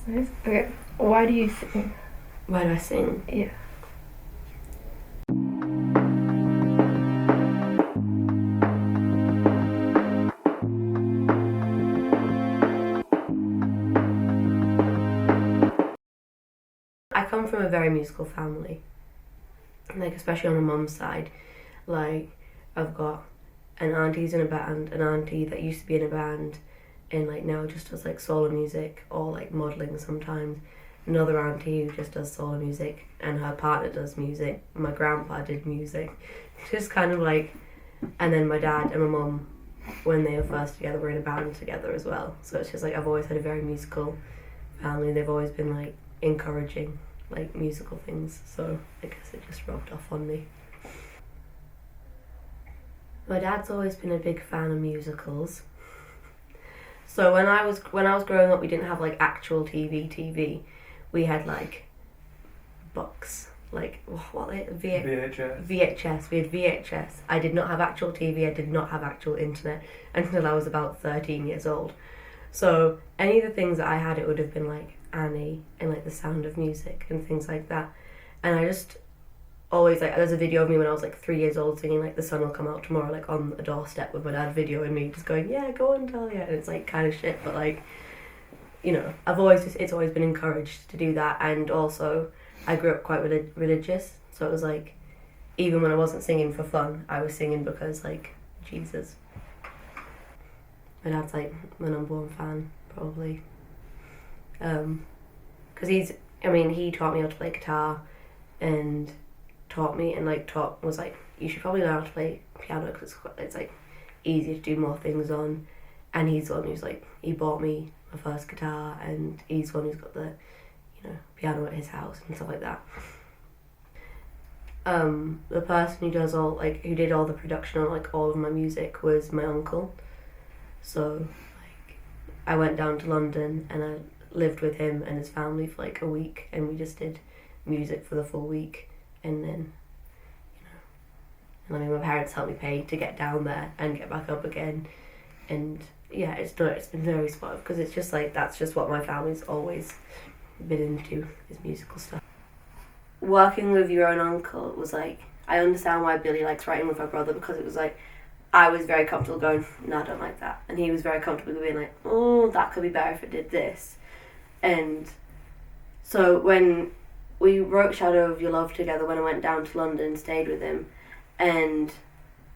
Nice. Okay. Why do you sing? Why do I sing? Yeah. I come from a very musical family, like especially on my mum's side. Like I've got an auntie who's in a band, an auntie that used to be in a band, and like now just does like solo music or like modelling sometimes. Another auntie who just does solo music, and her partner does music. My grandpa did music, just kind of like, and then my dad and my mum, when they were first together, were in a band together as well. So it's just like I've always had a very musical family. They've always been like encouraging like musical things, so I guess it just rubbed off on me. My dad's always been a big fan of musicals. So when I was growing up, we didn't have like actual TV. We had like books, like what VHS. VHS. We had VHS. I did not have actual TV. I did not have actual internet until I was about 13 years old. So any of the things that I had, it would have been like Annie and like The Sound of Music and things like that. And I just always like, there's a video of me when I was like 3 years old singing like The Sun Will Come Out Tomorrow, like on a doorstep with my dad videoing me just going, yeah, go on Talia, and it's like kind of shit, but like, you know, it's always been encouraged to do that. And also I grew up quite religious, so it was like even when I wasn't singing for fun, I was singing because like Jesus. My dad's like my number one fan probably, because he taught me how to play guitar and was like, you should probably learn how to play piano because it's like easier to do more things on. And he's the one who's like, he bought me my first guitar, and he's the one who's got the, piano at his house and stuff like that. The person who did all the production on like all of my music was my uncle. So like I went down to London and I lived with him and his family for like a week, and we just did music for the full week. And then, my parents helped me pay to get down there and get back up again. And yeah, it's been very supportive because it's just like, that's just what my family's always been into, is musical stuff. Working with your own uncle was like, I understand why Billy likes writing with her brother, because it was like, I was very comfortable going, no, I don't like that. And he was very comfortable being like, oh, that could be better if it did this. And so when we wrote Shadow of Your Love together, when I went down to London and stayed with him, and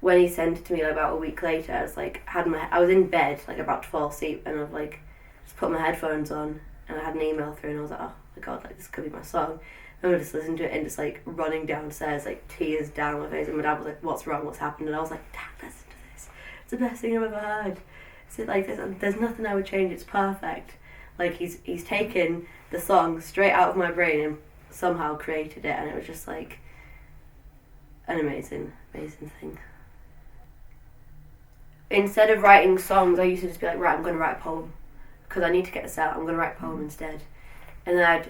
when he sent it to me like about a week later, I was like, I was in bed like about to fall asleep, and I've like just put my headphones on, and I had an email through, and I was like, oh my god, like this could be my song. And I just listened to it and just like running downstairs, like tears down my face, and my dad was like, what's wrong, what's happened? And I was like, Dad, listen to this, it's the best thing I've ever heard. So like there's nothing I would change, it's perfect. Like he's taken the song straight out of my brain and somehow created it, and it was just like an amazing thing. Instead of writing songs, I used to just be like, right, I'm going to write a poem because I need to get this out. I'm going to write a poem instead. And then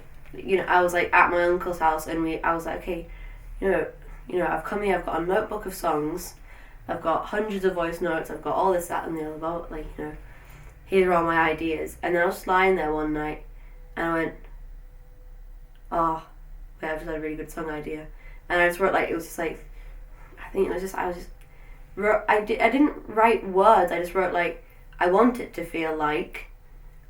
I was like at my uncle's house, and I was like, okay, I've come here, I've got a notebook of songs, I've got hundreds of voice notes, I've got all this, that, and the other about, here are all my ideas. And then I was just lying there one night, and I went, oh, wait, I've just had a really good song idea. And I just wrote I didn't write words, I just wrote I want it to feel like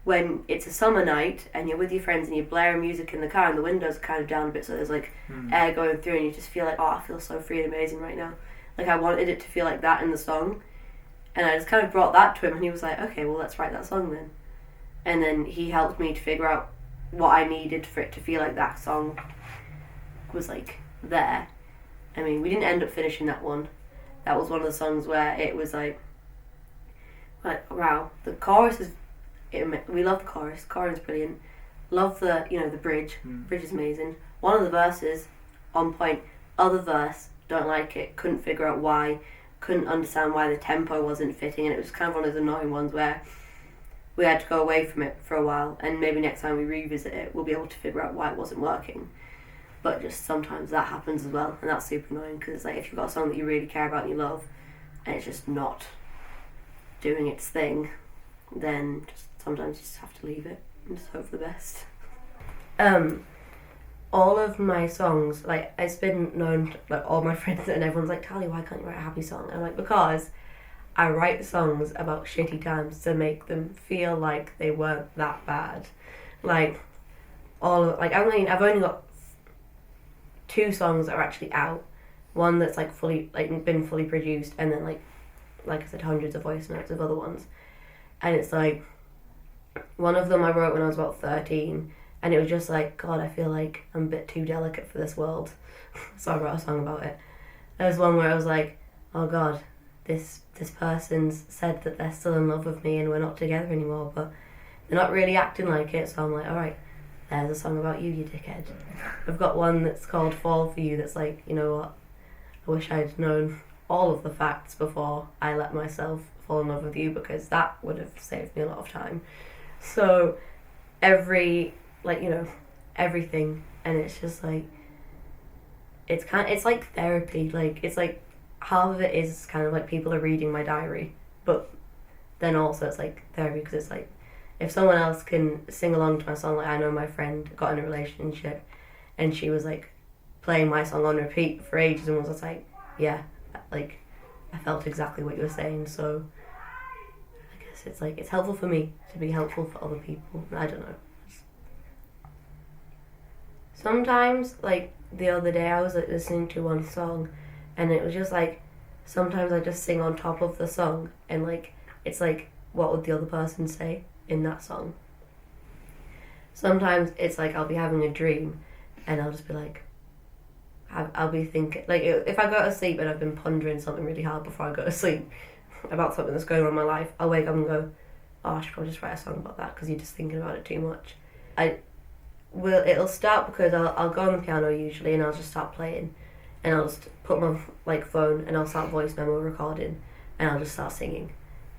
when it's a summer night and you're with your friends and you're blaring music in the car and the windows are kind of down a bit, so there's air going through, and you just feel like, oh, I feel so free and amazing right now. Like I wanted it to feel like that in the song, and I just kind of brought that to him, and he was like, okay, well, let's write that song then. And then he helped me to figure out what I needed for it to feel like that song was there. I mean, we didn't end up finishing that one. That was one of the songs where it was like wow, the chorus is, we love the chorus. Chorus is brilliant. Love the the bridge. Bridge is amazing. One of the verses on point. Other verse, don't like it. Couldn't figure out why. Couldn't understand why the tempo wasn't fitting, and it was kind of one of those annoying ones where we had to go away from it for a while, and maybe next time we revisit it, we'll be able to figure out why it wasn't working. But just sometimes that happens as well, and that's super annoying, because it's like, if you've got a song that you really care about and you love, and it's just not doing its thing, then just sometimes you just have to leave it and just hope for the best. All of my songs, like, it's been known, like, all my friends and everyone's like, Talia, why can't you write a happy song? And I'm like, because I write songs about shitty times to make them feel like they weren't that bad. Like, I've only got 2 songs that are actually out. One that's like fully, like, been fully produced, and then like I said, hundreds of voice notes of other ones. And it's like, one of them I wrote when I was about 13, and it was just like, God, I feel like I'm a bit too delicate for this world. So I wrote a song about it. There's one where I was like, oh God, this person's said that they're still in love with me and we're not together anymore, but they're not really acting like it. So I'm like, alright, there's a song about you, you dickhead. I've got one that's called Fall For You that's like, you know what, I wish I'd known all of the facts before I let myself fall in love with you, because that would have saved me a lot of time. So everything, and it's just like, it's like therapy. Like, it's like, half of it is kind of like people are reading my diary, but then also it's like therapy, because it's like, if someone else can sing along to my song, like, I know my friend got in a relationship and she was like playing my song on repeat for ages and was just like, yeah, like, I felt exactly what you were saying. So I guess it's like, it's helpful for me to be helpful for other people. I don't know. Sometimes, like, the other day I was like listening to one song, and it was just like, sometimes I just sing on top of the song, and like, it's like, what would the other person say in that song? Sometimes it's like, I'll be having a dream and I'll just be like, I'll be thinking, like, if I go to sleep and I've been pondering something really hard before I go to sleep about something that's going on in my life, I'll wake up and go, oh, I should probably just write a song about that, because you're just thinking about it too much. It'll start because I'll go on the piano usually, and I'll just start playing, and I'll just put my like phone and I'll start voice memo recording, and I'll just start singing,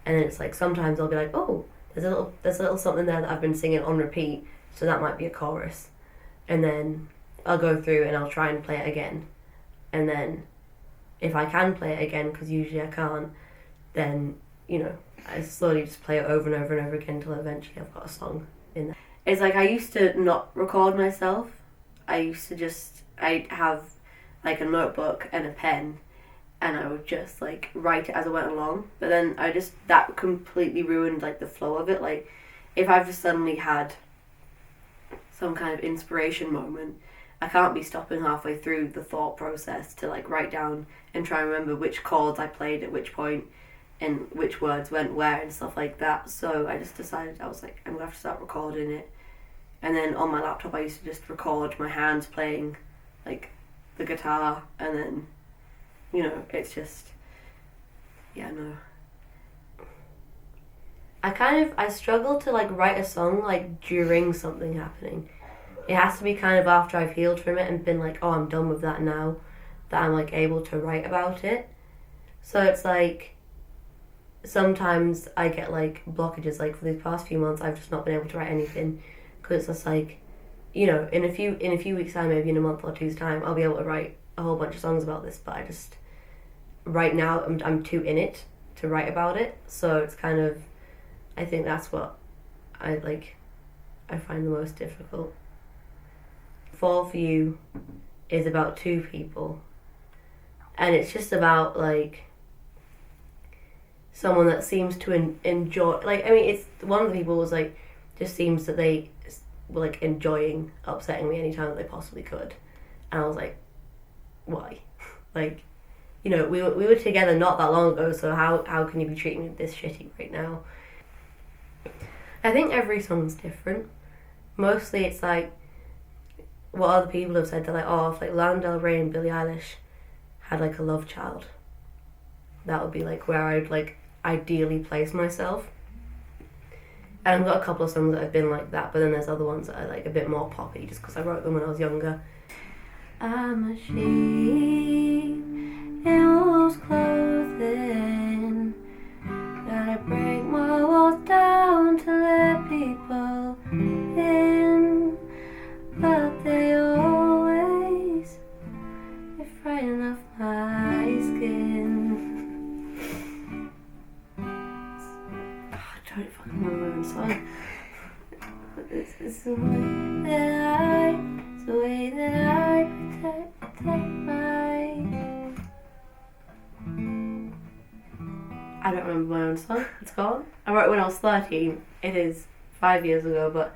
and then it's like, sometimes I'll be like, oh, there's a little something there that I've been singing on repeat, so that might be a chorus, and then I'll go through and I'll try and play it again, and then if I can play it again, because usually I can't, then I slowly just play it over and over and over again until eventually I've got a song in there. It's like, I used to not record myself. I'd have like a notebook and a pen, and I would just like write it as I went along. But then that completely ruined like the flow of it. Like, if I've just suddenly had some kind of inspiration moment, I can't be stopping halfway through the thought process to like write down and try and remember which chords I played at which point and which words went where and stuff like that. So I just decided, I was like, I'm gonna have to start recording it. And then on my laptop I used to just record my hands playing like the guitar, and then it's just, yeah, no. I struggle to like write a song like during something happening. It has to be kind of after I've healed from it and been like, oh, I'm done with that now, that I'm like able to write about it. So it's like, sometimes I get like blockages. Like, for these past few months I've just not been able to write anything, because it's just like, in a few weeks time, maybe in a month or two's time, I'll be able to write a whole bunch of songs about this, but I just, right now I'm too in it to write about it. So it's kind of, I think that's what I find the most difficult. Fall For You is about 2 people, and it's just about like someone that seems to enjoy, like, I mean, it's one of the people was like, just seems that they were like enjoying upsetting me anytime that they possibly could, and I was like, why? Like, we were together not that long ago, so how can you be treating me this shitty right now? I think every song's different. Mostly it's like what other people have said. They're like, oh, if like Lana Del Rey and Billie Eilish had like a love child, that would be like where I'd like ideally place myself. And I've got a couple of songs that have been like that, but then there's other ones that are like a bit more poppy, just because I wrote them when I was younger. I'm a sheep in wolf's clothing, gotta break my walls down to let people in, but they always get frightened of my skin. I don't fucking remember the song. It's the way that I protect my. I don't remember my own song. It's gone. I wrote it when I was 13. It is 5 years ago, but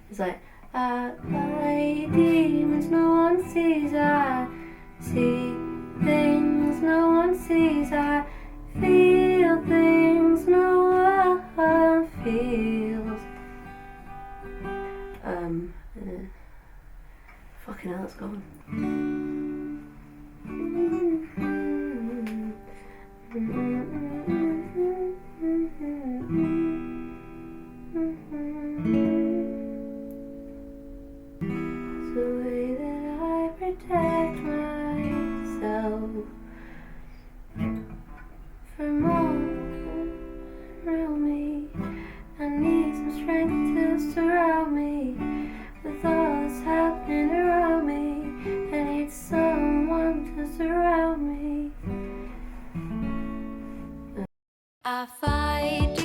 it's like I fight demons no one sees. I see things no one sees. I feel things no one feels. Fucking hell, it's gone. It's the way that I protect myself from all around me. I need some strength to surround me with all that's happening around me. I need someone to surround me. I fight